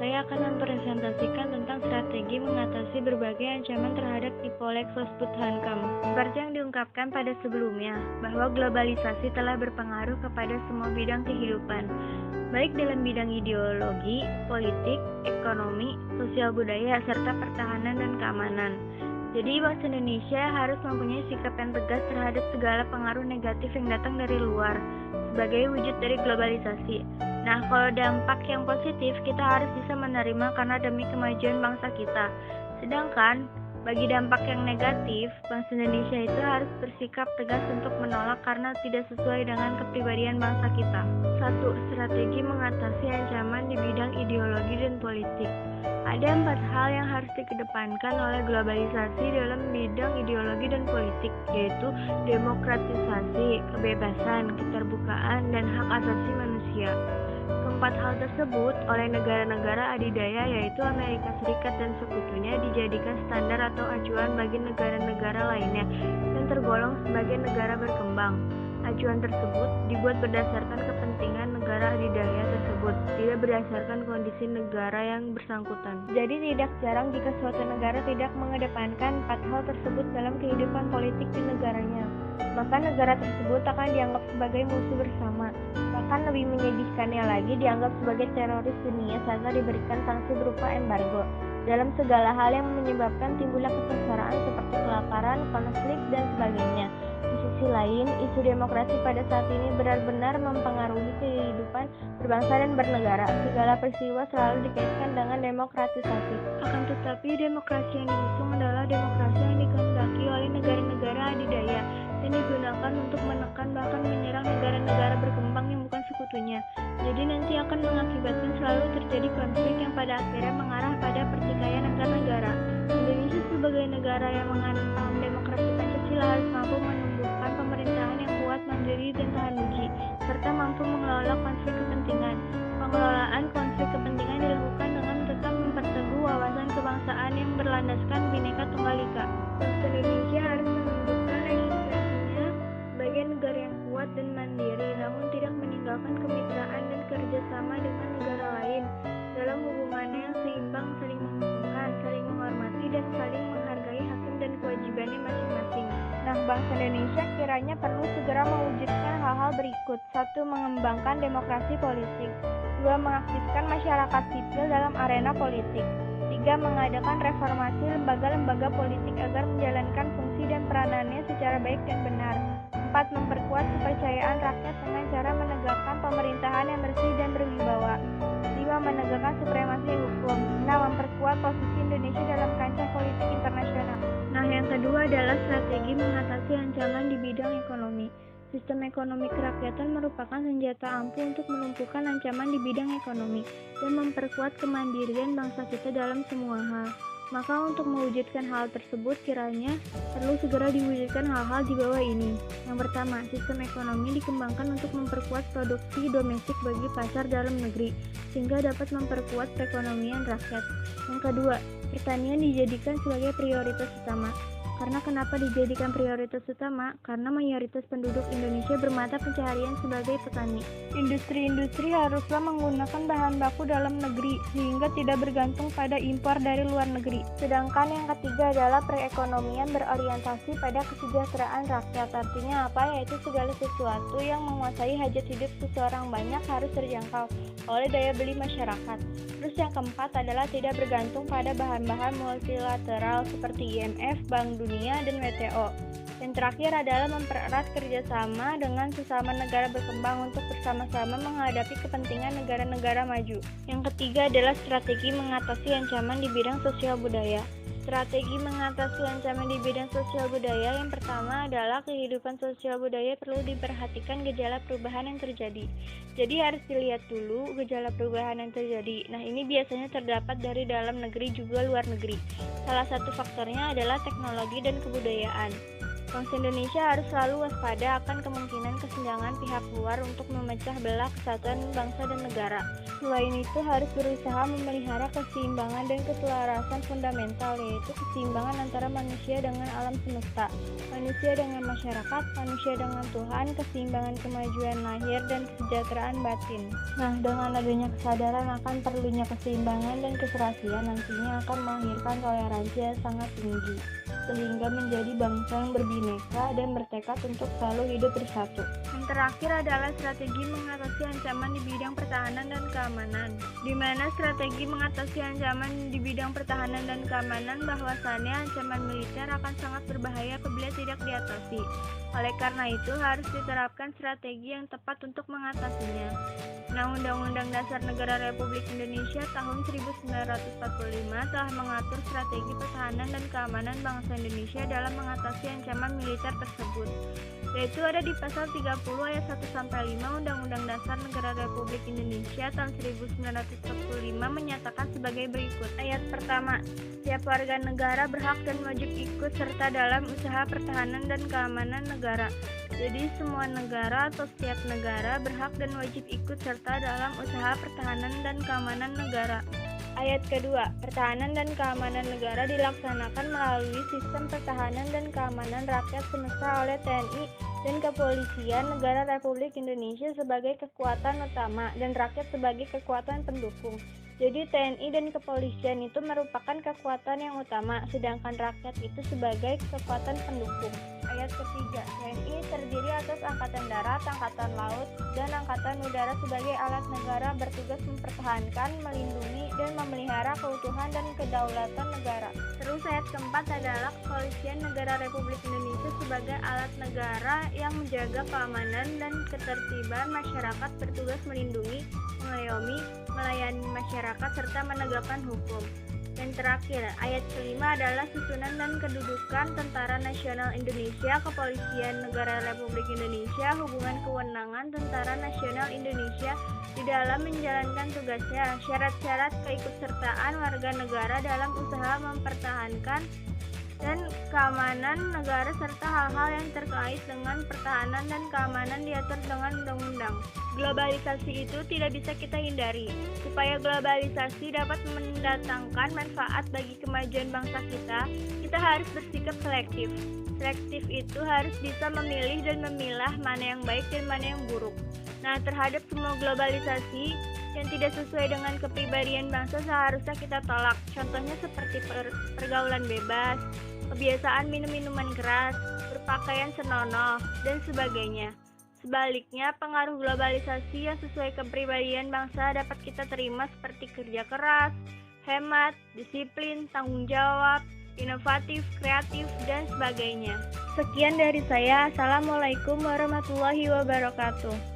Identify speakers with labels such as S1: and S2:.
S1: Saya akan mempresentasikan tentang strategi mengatasi berbagai ancaman terhadap tipe Lexosbut-Hankam. Seperti yang diungkapkan pada sebelumnya, bahwa globalisasi telah berpengaruh kepada semua bidang kehidupan, baik dalam bidang ideologi, politik, ekonomi, sosial budaya, serta pertahanan dan keamanan. Jadi bangsa Indonesia harus mempunyai sikap yang tegas terhadap segala pengaruh negatif yang datang dari luar, sebagai wujud dari globalisasi. Nah, kalau dampak yang positif kita harus bisa menerima karena demi kemajuan bangsa kita. Sedangkan bagi dampak yang negatif, bangsa Indonesia itu harus bersikap tegas untuk menolak karena tidak sesuai dengan kepribadian bangsa kita. 1. Strategi mengatasi ancaman di bidang ideologi dan politik. Ada 4 hal yang harus dikedepankan oleh globalisasi dalam bidang ideologi dan politik, yaitu demokratisasi, kebebasan, keterbukaan, dan hak asasi manusia. Keempat hal tersebut oleh negara-negara adidaya yaitu Amerika Serikat dan sekutunya dijadikan standar atau acuan bagi negara-negara lainnya yang tergolong sebagai negara berkembang. Acuan tersebut dibuat berdasarkan kepentingan negara adidaya tersebut, tidak berdasarkan kondisi negara yang bersangkutan. Jadi tidak jarang jika suatu negara tidak mengedepankan 4 hal tersebut dalam kehidupan politik di negaranya, maka negara tersebut akan dianggap sebagai musuh bersama. Bahkan lebih menyedihkannya lagi dianggap sebagai teroris dunia serta diberikan sanksi berupa embargo dalam segala hal yang menyebabkan timbulnya kesengsaraan seperti kelaparan, konflik, dan sebagainya. Di sisi lain, isu demokrasi pada saat ini benar-benar mempengaruhi kehidupan berbangsa dan bernegara. Segala peristiwa selalu dikaitkan dengan demokratisasi. Akan tetapi, demokrasi yang diusung adalah demokrasi yang dikehendaki oleh negara-negara adidaya dan digunakan untuk menekan bahkan menyerang negara-negara berkembang yang bukan sekutunya. Jadi nanti akan mengakibatkan selalu terjadi konflik yang pada akhirnya mengarah pada pertikaian antar negara. Indonesia sebagai negara yang menganut paham demokrasi Pancasila harus mampu menumbuhkan pemerintahan yang kuat, mandiri, dan tahan uji, serta mampu mengelola konflik kepentingan. Pengelolaan konflik kepentingan dilakukan dengan tetap memperteguh wawasan kebangsaan yang berlandaskan Bhinneka Tunggal Ika. Bangsa Indonesia harus menunjukkan eksistensinya sebagai negara yang kuat dan mandiri, namun tidak meninggalkan kemitraan dan kerjasama dengan negara lain dalam hubungannya yang seimbang, saling menguntungkan, saling menghormati, dan saling menghargai hakim dan kewajibannya masing-masing. Nah, bangsa Indonesia kiranya perlu segera mewujudkan hal-hal berikut. 1. Mengembangkan demokrasi politik. 2. Mengaktifkan masyarakat sipil dalam arena politik. 3. Mengadakan reformasi lembaga-lembaga politik agar menjalankan fungsi dan peranannya secara baik dan benar. 4. Memperkuat kepercayaan rakyat dengan cara menegakkan pemerintahan yang bersih dan berwibawa. 5. Menegakkan supremasi hukum. 6. Memperkuat posisi Indonesia dalam kancah politik internasional. Nah, yang kedua adalah strategi mengatasi ancaman di bidang ekonomi. Sistem ekonomi kerakyatan merupakan senjata ampuh untuk melumpuhkan ancaman di bidang ekonomi dan memperkuat kemandirian bangsa kita dalam semua hal. Maka untuk mewujudkan hal tersebut kiranya perlu segera diwujudkan hal-hal di bawah ini. Yang pertama, sistem ekonomi dikembangkan untuk memperkuat produksi domestik bagi pasar dalam negeri, sehingga dapat memperkuat perekonomian rakyat. Yang kedua, pertanian dijadikan sebagai prioritas utama. Karena kenapa dijadikan prioritas utama? Karena mayoritas penduduk Indonesia bermata pencaharian sebagai petani. Industri-industri haruslah menggunakan bahan baku dalam negeri sehingga tidak bergantung pada impor dari luar negeri. Sedangkan yang ketiga adalah perekonomian berorientasi pada kesejahteraan rakyat. Artinya apa? Yaitu segala sesuatu yang menguasai hajat hidup seseorang banyak harus terjangkau oleh daya beli masyarakat. Terus yang keempat adalah tidak bergantung pada bahan-bahan multilateral seperti IMF, Bank Dunia, dan WTO. Yang terakhir adalah mempererat kerjasama dengan sesama negara berkembang untuk bersama-sama menghadapi kepentingan negara-negara maju. Yang ketiga adalah strategi mengatasi ancaman di bidang sosial budaya. Strategi mengatasi ancaman di bidang sosial budaya yang pertama adalah kehidupan sosial budaya perlu diperhatikan gejala perubahan yang terjadi. Jadi harus dilihat dulu gejala perubahan yang terjadi. Nah, ini biasanya terdapat dari dalam negeri juga luar negeri. Salah satu faktornya adalah teknologi dan kebudayaan. Bangsa Indonesia harus selalu waspada akan kemungkinan kesenjangan pihak luar untuk memecah belah kesatuan bangsa dan negara. Selain itu, harus berusaha memelihara keseimbangan dan keselarasan fundamental, yaitu keseimbangan antara manusia dengan alam semesta, manusia dengan masyarakat, manusia dengan Tuhan, keseimbangan kemajuan lahir dan kesejahteraan batin. Nah, dengan adanya kesadaran akan perlunya keseimbangan dan keserasian nantinya akan melahirkan toleransi yang sangat tinggi, sehingga menjadi bangsa yang berbineka dan bertekad untuk selalu hidup bersatu. Yang terakhir adalah strategi mengatasi ancaman di bidang pertahanan dan keamanan, di mana strategi mengatasi ancaman di bidang pertahanan dan keamanan bahwasannya ancaman militer akan sangat berbahaya apabila tidak diatasi. Oleh karena itu, harus diterapkan strategi yang tepat untuk mengatasinya. Nah, Undang-Undang Dasar Negara Republik Indonesia tahun 1945 telah mengatur strategi pertahanan dan keamanan bangsa Indonesia dalam mengatasi ancaman militer tersebut, yaitu ada di pasal 30 ayat 1-5 Undang-Undang Dasar Negara Republik Indonesia tahun 1945 menyatakan sebagai berikut. Ayat pertama, setiap warga negara berhak dan wajib ikut serta dalam usaha pertahanan dan keamanan negara. Jadi semua negara atau setiap negara berhak dan wajib ikut serta dalam usaha pertahanan dan keamanan negara. Ayat kedua, pertahanan dan keamanan negara dilaksanakan melalui sistem pertahanan dan keamanan rakyat semesta oleh TNI dan Kepolisian Negara Republik Indonesia sebagai kekuatan utama dan rakyat sebagai kekuatan pendukung. Jadi TNI dan kepolisian itu merupakan kekuatan yang utama, sedangkan rakyat itu sebagai kekuatan pendukung. Ayat ketiga, TNI terdiri atas Angkatan Darat, Angkatan Laut, dan Angkatan Udara sebagai alat negara bertugas mempertahankan, melindungi, dan memelihara keutuhan dan kedaulatan negara. Terus ayat keempat adalah Kepolisian Negara Republik Indonesia sebagai alat negara yang menjaga keamanan dan ketertiban masyarakat bertugas melindungi, mengayomi, melayani masyarakat serta menegakkan hukum. Dan terakhir, ayat kelima adalah susunan dan kedudukan Tentara Nasional Indonesia, Kepolisian Negara Republik Indonesia, hubungan kewenangan Tentara Nasional Indonesia di dalam menjalankan tugasnya, syarat-syarat keikutsertaan warga negara dalam usaha mempertahankan dan keamanan negara serta hal-hal yang terkait dengan pertahanan dan keamanan diatur dengan undang-undang. Globalisasi itu tidak bisa kita hindari. Supaya globalisasi dapat mendatangkan manfaat bagi kemajuan bangsa kita harus bersikap selektif. Selektif itu harus bisa memilih dan memilah mana yang baik dan mana yang buruk. Nah, terhadap semua globalisasi yang tidak sesuai dengan kepribadian bangsa seharusnya kita tolak. Contohnya seperti pergaulan bebas, kebiasaan minum-minuman keras, berpakaian senonoh, dan sebagainya. Sebaliknya, pengaruh globalisasi yang sesuai kepribadian bangsa dapat kita terima seperti kerja keras, hemat, disiplin, tanggung jawab, inovatif, kreatif, dan sebagainya. Sekian dari saya. Assalamualaikum warahmatullahi wabarakatuh.